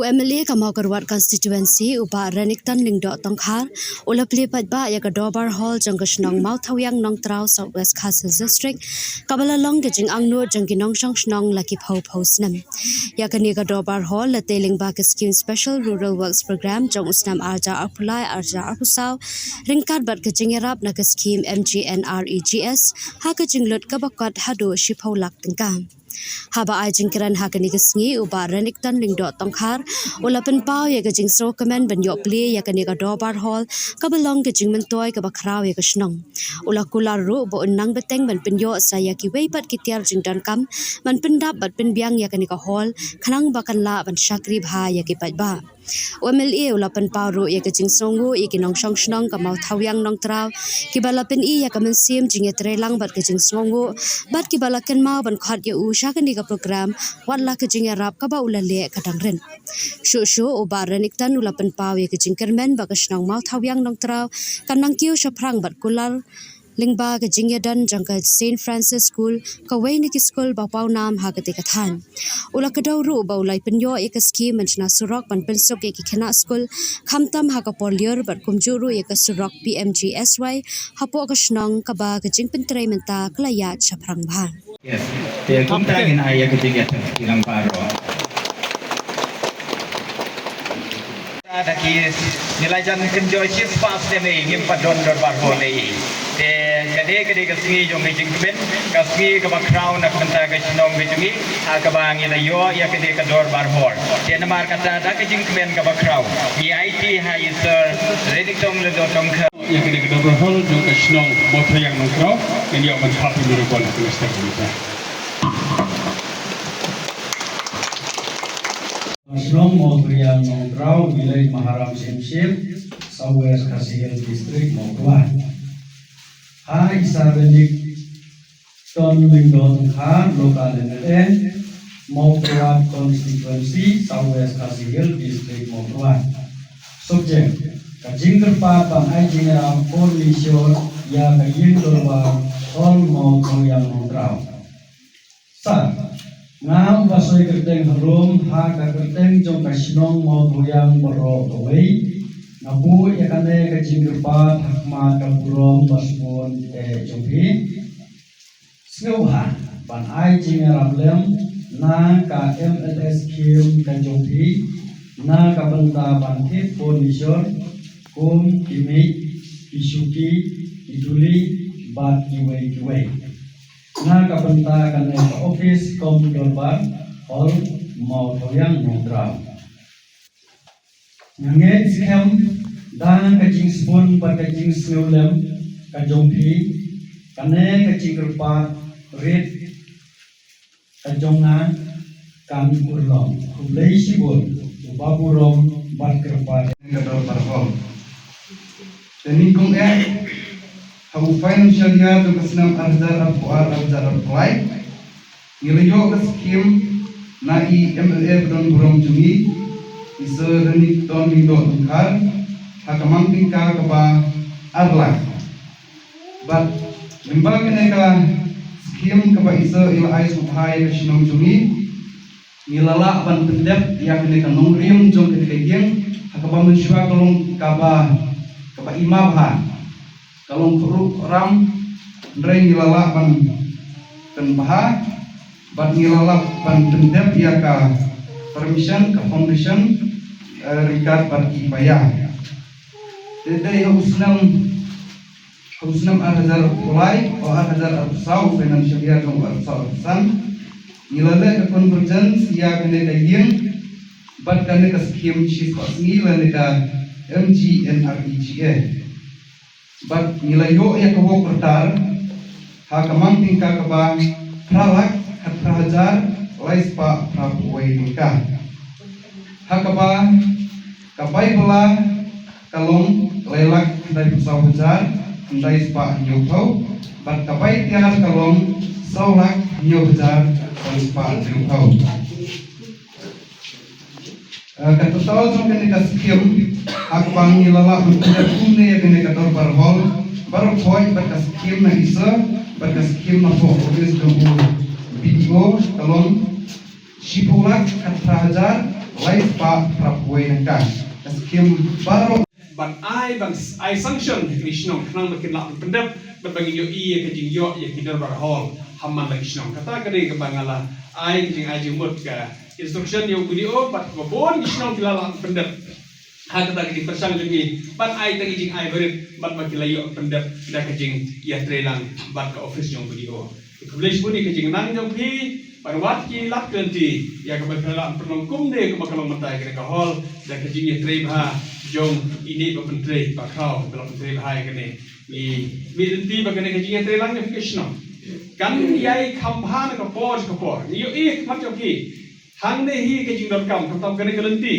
OMLA Kamakarwat constituency upa Renik Tan Lingdo Tongkhar ula plipat ba ya ka Dobar Hall jangkashnong Mau Thawyang Nong Trau Southwest Khasi District kabala long ke jing angno jangki nong shong shnong laki phau phau snam ya ka ni ka Dobar Hall la teling ba ke scheme special rural works program jong usnam arja apulai arja apusau ringkat bat ke jingerap na ke scheme MGNREGS ha ke jinglut ka bakat hado shiphau lak tengkam haba ai jingkiran hakani kesngi uba Renik Tan Lingdo Tongkhar ulapan pau ya ke jing so kamen ban yo pli ya kani ka Dobar Hall ka belong ke jing mentoy ka bakrau ya ke snong ula kular ru bo nang beteng ban pinyo saya ki weipat ki tiar jing dan kam man pendap bat pinbiang ya kani ka hall khanang bakan la ban shakri bha ya ki pat ba OMLA ulapan pau ru ya ke jing songu i ki nong shong snong ka Mau Thawyang Nong Trau ki balapin i ya ka men sim jing ya trelang bat ke jing songu bat ki balakan mau ban khat ya u shakani ka program wala ke jing ya rap ka ba ulale ka dangren shu uba Renik Tan ulapan pau ya ke jing kermen ba ka snong Mau Thawyang Nong Trau kanang kiu shaprang bat kular lingba ke jing ya dan jangka St Francis School ka wei ni ki school ba pau nam ha ka te ka than ula ka dawru ba ulai pinyo ek scheme manchna surok ban pensok ek khena school khamtam ha ka polier bat kumjuru ek surok PMGSY hapo ka snong ka ba ka jing pentrai menta klaya chaprang bha yes te kumta in aya ke jing ya ilang paro ada ki nilai jan kenjoy chis pas de me ngim padon dor bar hole te kade ka singi jong me jing ben ka singi ka ba crown nak menta ka snong be jungi ha ka ba ngi la yo ya kade ka dor bar hol te namar kata da ka jing ben ka ba crown EIT ha is Renik Tong le do tong kha ya kade ka dor hol jong ka snong Mau Thawyang Nong Trau and yo man happy ni ron ko step ni Snong Mau Thawyang Nong Trau village Maharam Simsim Southwest Khasi District Mongkwa ha isa Renik Tan Lingdo Tongkhar local NLN Mongkwa constituency Southwest Khasi District Mongkwa subject kajing terpa bang ai jingera formation ya kajing terpa all Mau Thawyang Nong Trau sa ngam basoi kerteng harum ha ka kerteng jong ka snong Mau Thawyang boro away nabu yakane ka jinggerpa hakma ka burom basbon jonghi snowha ban ai jingerab na ka MLS kim ka jonghi na ka banta ban hit formation kum kimi isuki iduli bat kiwei na ka banta kan office kom dorbar all Mau Thawyang Nong Trau ngangen sikham dan kajing spon par kajing snowlem kajongpi kane kajing kerpa red kajonga kan urlom kulei sibon baburom bat kerpa kador barhol tani kong how financial year to kasnam arzar apply ngiliyo ka scheme na i MLA don burom jungi isa Renik Tan Lingdo Tongkhar hakamang tingka kaba arla but limba kene ka scheme kaba isa ila ay subhay ka sinong jungi ngilala ban pendep ya kene ka nongrim jong kene kayeng hakaba mensyua kalong kaba imabha kalong kuruk ram ndre ngilala ban penbaha ban ngilala ban pendep ya ka permission ka foundation rikat bagi payah. Jadi husnam arhazar mulai arhazar arsau financial year dong arsau arsan nilai ke convergence ya kene kayeng bat kene ke scheme chief nilai ke MGNREGA bat nilai yo ya ke wok pertar ha kamang tingka ke ba pralak hat prahajar lais pa prapuai nikah hakaba kabai bela kalong lelak dari pesawat besar dari spa nyopau bat kabai tiar kalong saulak besar dari spa nyopau kata tahu jom kene ka skim hakbang nilala untuk kumne ya kene ka dor barhol baru point bat ka skim na isa bat ka skim na po obis video kalong Shipulak 4,000 life pa prapuai nangkan skim baru ban ai sanction Krishnong knang makin lak pendep berbagi yo i ke jing yo ya kidar bar hall hamman la Krishnong kata kade ke bangala ai ke jing aji mut ka instruction yo video pat bon Krishnong kila lak pendep ha kata ke persang lagi ban ai tagi jing ai berit bat makila yo pendep da ke jing ya trelang bat ka office yo video Kebelis pun ke jing nang jong pi parwat ki lak kenti ya ke bakala penongkum de ke bakala matai ke hall da ke jing ya tre ba jong ini berpenteri bakau dalam menteri bahaya kene mi nanti bagane ke jinga trelang ke Krishna kan yai khamha na kapor yo ik macam ki hang ne hi ke jing kam tam kene kelenti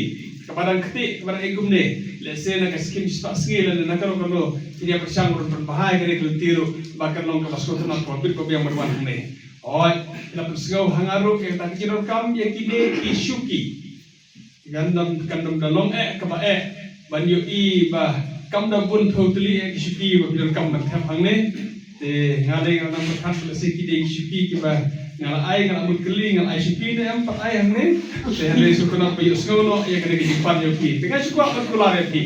kepada keti kepada egum ne lese na ke skim spa skill na karo ini persang berbahaya kene kelenti ru bakal long ke basko na ko bit ko biang berwan ne oi la persau hangaru ke tak jing kam ye kide isuki gandam dalong ke ba ban yo i ba kam da bun totally execute ba bilang kam ban tham hang ne te ngale ngam nam khat la se ki de execute ki ba ngala ai ngala mut keli ngala ai execute ne am pat ai hang ne te hale su kuna pa yo skono ya kada ki pan yo ki te ka su ko kula re ki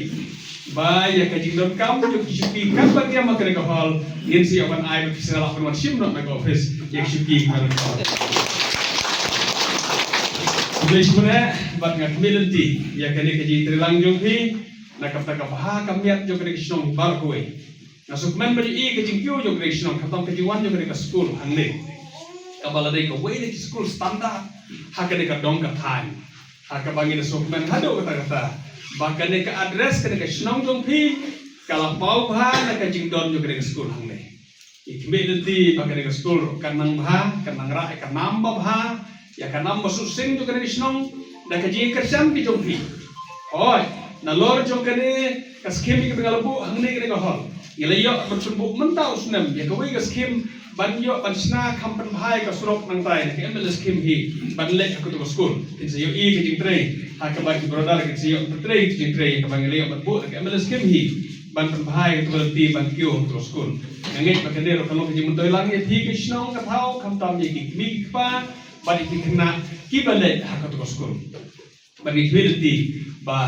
ba ya ka jing dot kam yo execute kan ba dia makare ka hal yen si aban ai ba kisala pan wat sim not na go office execute ka English mana bat ngat melenti ya kene ke ji trilang jong pi na kapta ka baha kamiat jo kene kisnong bar kowe na sukmen bari i ke jingkyo jo kene kisnong kapta ke jiwan jo kene ka school hangne kabala dei ka we de school standard ha kene ka dong ka time ha ka bangi na sukmen hado kata ba kene ka address kene ka kisnong jong pi kala pau baha na ka jingdon jo kene ka school hangne ikme lenti ba kene ka school kanang baha kanang ra ka namba baha ya kanam masusing jo kene kisnong da ka ji kerjam ki jong pi oi na lor jong kene ka skim ki ngalabu hangne kene ka hol ila yo bertumbu mentau sunem ya ka we ka skim ban yo ban sna kampan bhai ka surok nang tai ka emel skim hi ban le ka to school tin se yo i ki jing tre ha ka ba ki brodar ki se yo tre ki jing tre ka bang le yo ban bu ka emel skim hi ban pan bhai ka to ti ban kyo to school nangit ba kene ro ka lo ki jing mentoi lang ye thi ki snong ka thau kam tam ye ki mi pa ban ki kena ki bale ha ka to school ban ki wilti ba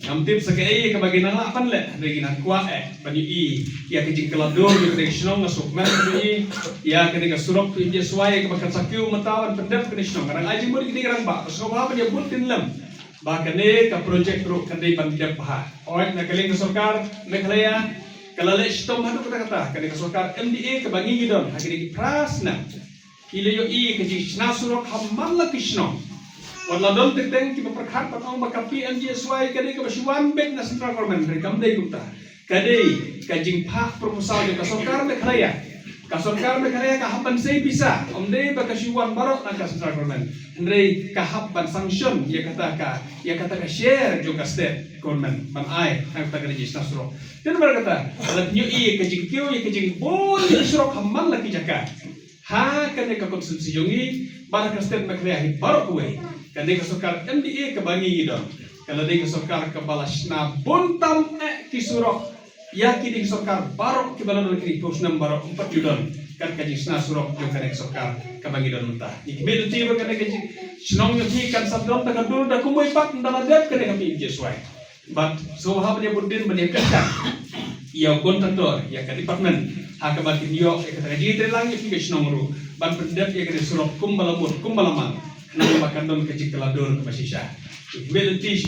am tip sa kay ka bagay nang lapan le regi nang kwa bani i ya ke jing kalado yo ke snong na sukman bani ya ke ka surok tu je swai ka bakan sakyu matawan pendep ke snong karang aji mur ki rang ba so ba dia butin lam ba kane ka project ro kan dei ban dep ha oi na keling sarkar meghalaya kalale stom hadu kata kane ka sarkar MDA ka bangi gidon ha ki prasna kile yo i ke jing sna surok hamman la kisnong wala don teteng ki perkhat patong makapi MGSY kadai ka basiwan bek na central government rekam dei gupta kadai ka jing phak proposal ka sarkar me khalaya ka haban sei bisa omdei ba kasiwan barok na ka central government ndrei ka haban sanction ya kata ka share jo ka state government ban ai ang ta ka register suro ten bar kata lat nyu i ka jing kyo ya ka jing bol suro hamman la ki jaka ha kane ka konstitusi yongi bar ka state me khalaya hi barok we kande ka sarkar MDA ka bangi idon kala de ka sarkar ka balasna buntam ki surok ya ki de sarkar barok ki balon ki posnam barok 4 judon kan ka jisna surok jo kane sarkar ka bangi don muta ikme ti ba kane ka snong yo ti kan sabdon ta dur da kumoy pat ndala dep kane ka pi jeswai but so ha bani budin bani ka ya kontraktor ya ka department ha ka batin yo ka ta di trelang ki snong ru ban pendep ya kane surok kumbalamut kumbalaman nang makan don kecik kelador ke masisha. Ibel